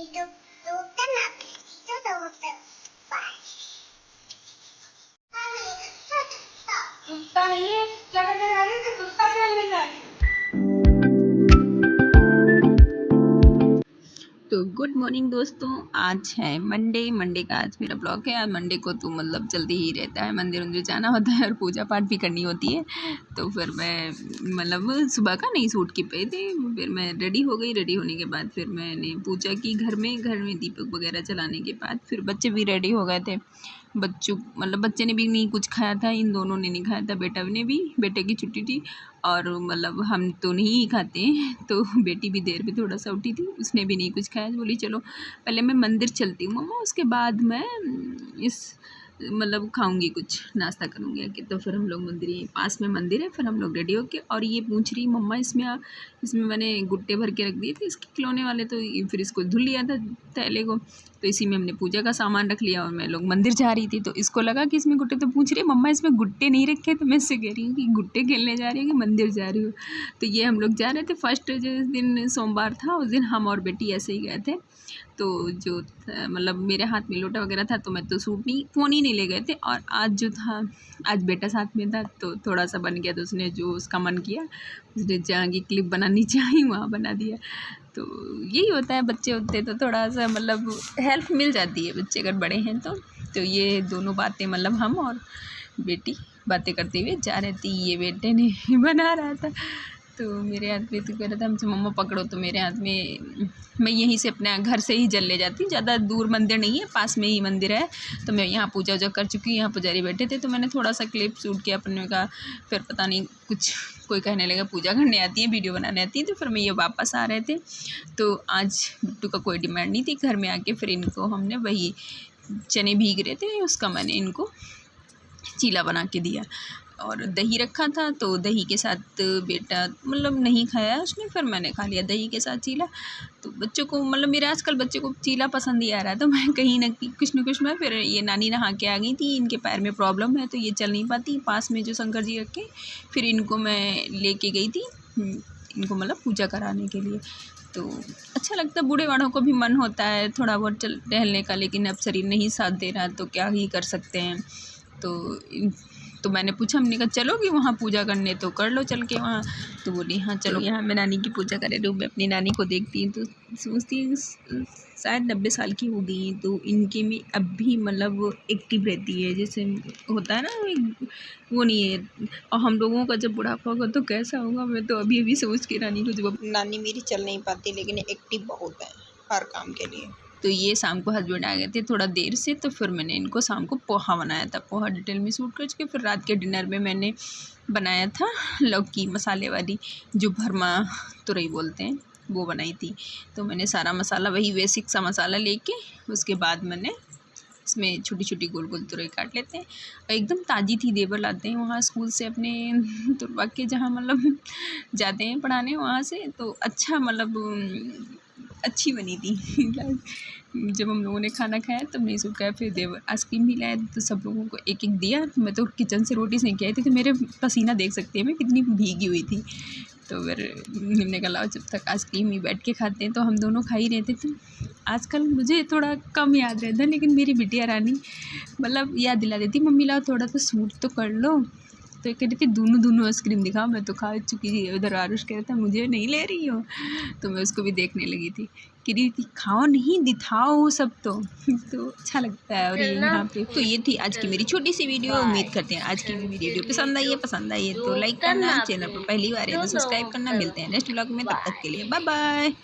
कुत्ता नहीं है, क्या करने जा रही है? कुत्ता खेलने जा रही है। तो गुड मॉर्निंग दोस्तों, आज है मंडे का आज मेरा ब्लॉग है। आज मंडे को तो मतलब जल्दी ही रहता है, मंदिर वंदिर जाना होता है और पूजा पाठ भी करनी होती है। तो फिर मैं मतलब सुबह का नहीं सूट की पे थी, फिर मैं रेडी हो गई। रेडी होने के बाद फिर मैंने पूजा की घर में दीपक वगैरह जलाने के बाद फिर बच्चे भी रेडी हो गए थे। बच्चे ने भी नहीं कुछ खाया था, इन दोनों ने नहीं खाया था, बेटे की छुट्टी थी और मतलब हम तो नहीं खाते हैं। तो बेटी भी देर में थोड़ा सा उठी थी, उसने भी नहीं कुछ खाया। बोली चलो पहले मैं मंदिर चलती हूँ मम्मा, उसके बाद मैं इस मतलब खाऊंगी, कुछ नाश्ता करूँगी आके। तो फिर हम लोग पास में मंदिर है, फिर हम लोग रेडी होके और ये पूछ रही मम्मा इसमें मैंने गुट्टे भर के रख दिए थे इसके खिलौने वाले, तो फिर इसको धुल लिया था थैले को, तो इसी में हमने पूजा का सामान रख लिया और मैं लोग मंदिर जा रही थी। तो इसको लगा कि इसमें गुट्टे, तो पूछ रही है मम्मा इसमें गुट्टे नहीं रखे। तो मैं इससे कह रही हूँ कि गुट्टे खेलने जा रही है कि मंदिर जा रही हूँ। तो ये हम लोग जा रहे थे। फर्स्ट जिस दिन सोमवार था उस दिन हम और बेटी ऐसे ही गए थे। तो जो मतलब मेरे हाथ में लोटा वगैरह था तो मैं तो फ़ोन ही नहीं ले गए थे। और आज जो था, आज बेटा साथ में था तो थोड़ा सा बन गया, तो उसने जो उसका मन किया, उसने जहाँ की क्लिप बनानी चाहिए वहाँ बना दिया। तो यही होता है, बच्चे होते तो थोड़ा सा मतलब हेल्प मिल जाती है, बच्चे अगर बड़े हैं तो ये दोनों बातें मतलब हम और बेटी बातें करते हुए जा रही थी। ये बेटे ने बना रहा था तो मेरे हाथ में तो कह रहा था हमसे मम्मा पकड़ो, तो मेरे हाथ में मैं यहीं से अपने घर से ही जल ले जाती हूँ। ज़्यादा दूर मंदिर नहीं है, पास में ही मंदिर है। तो मैं यहाँ पूजा वूजा कर चुकी हूँ, यहाँ पुजारी बैठे थे तो मैंने थोड़ा सा क्लिप शूट किया अपने का। फिर पता नहीं कुछ कोई कहने लगा पूजा करने आती है, वीडियो बनाने आती है, तो फिर मैं ये वापस आ रहे थे। तो आज बिट्टू का कोई डिमांड नहीं थी, घर में आके फिर इनको हमने वही चने भीग रहे थे उसका मैंने इनको चीला बना के दिया और दही रखा था। तो दही के साथ बेटा मतलब नहीं खाया उसने, फिर मैंने खा लिया दही के साथ चीला। तो बच्चों को मतलब मेरे आजकल बच्चे को चीला पसंद ही आ रहा है, तो मैं कहीं ना कुछ न कुछ मैं फिर ये नानी नहा के आ गई थी, इनके पैर में प्रॉब्लम है तो ये चल नहीं पाती। पास में जो शंकर जी रखे, फिर इनको मैं लेके गई थी इनको मतलब पूजा कराने के लिए। तो अच्छा लगता है, बूढ़े वालों को भी मन होता है थोड़ा बहुत टहलने का, लेकिन अब शरीर नहीं साथ दे रहा तो क्या ही कर सकते हैं। तो मैंने पूछा, हमने कहा चलोगी वहाँ पूजा करने, तो कर लो चल के वहाँ। तो बोली हाँ चलो। यहाँ मैं नानी की पूजा कर रही हूँ, मैं अपनी नानी को देखती हूँ तो सोचती हूँ शायद 90 साल की हो गई, तो इनके में अब भी मतलब एक्टिव रहती है, जैसे होता है ना वो नहीं है। और हम लोगों का जब बुढ़ापा होगा तो कैसा होगा, मैं तो अभी अभी सोच के नानी को, जब नानी मेरी चल नहीं पाती लेकिन एक्टिव बहुत है हर काम के लिए। तो ये शाम को हस्बैंड आ गए थे थोड़ा देर से, तो फिर मैंने इनको शाम को पोहा बनाया था। पोहा डिटेल में शूट करके फिर रात के डिनर में मैंने बनाया था लौकी मसाले वाली, जो भरमा तुरई बोलते हैं, वो बनाई थी। तो मैंने सारा मसाला वही बेसिक सा मसाला लेके उसके बाद मैंने इसमें छोटी छोटी गोल गोल तुरई काट लेते हैं। और एकदम ताज़ी थी, देवर लाते हैं वहाँ स्कूल से अपने तुरवा के, जहाँ मतलब जाते हैं पढ़ाने वहाँ से। तो अच्छा मतलब अच्छी बनी थी। जब हम लोगों ने खाना खाया तब नहीं सूख गया। फिर देवर आइसक्रीम भी लाए तो सब लोगों को एक एक दिया। मैं तो किचन से रोटी सेंक के आई थी, तो मेरे पसीना देख सकते हैं मैं कितनी भीगी हुई थी। तो फिर हमने कहा जब तक आइसक्रीम ही बैठ के खाते हैं, तो हम दोनों खा ही रहते थे। आजकल मुझे थोड़ा कम याद रहता है, लेकिन मेरी बिटिया रानी मतलब याद दिला देती, मम्मी लाओ थोड़ा तो सूट तो कर लो। तो कह रही थी दोनों आइसक्रीम दिखाओ, मैं तो खा चुकी थी। उधर आरुष कह रहा था मुझे नहीं ले रही हो, तो मैं उसको भी देखने लगी थी। कह रही थी खाओ नहीं दिखाओ सब तो अच्छा लगता है। और ये यहाँ पे तो ये थी आज की मेरी छोटी सी वीडियो। उम्मीद करते हैं आज की वीडियो पसंद आई है तो लाइक करना, चैनल पर पहली बार है तो सब्सक्राइब करना। मिलते हैं नेक्स्ट व्लॉग में, तब तक के लिए बाय बाय।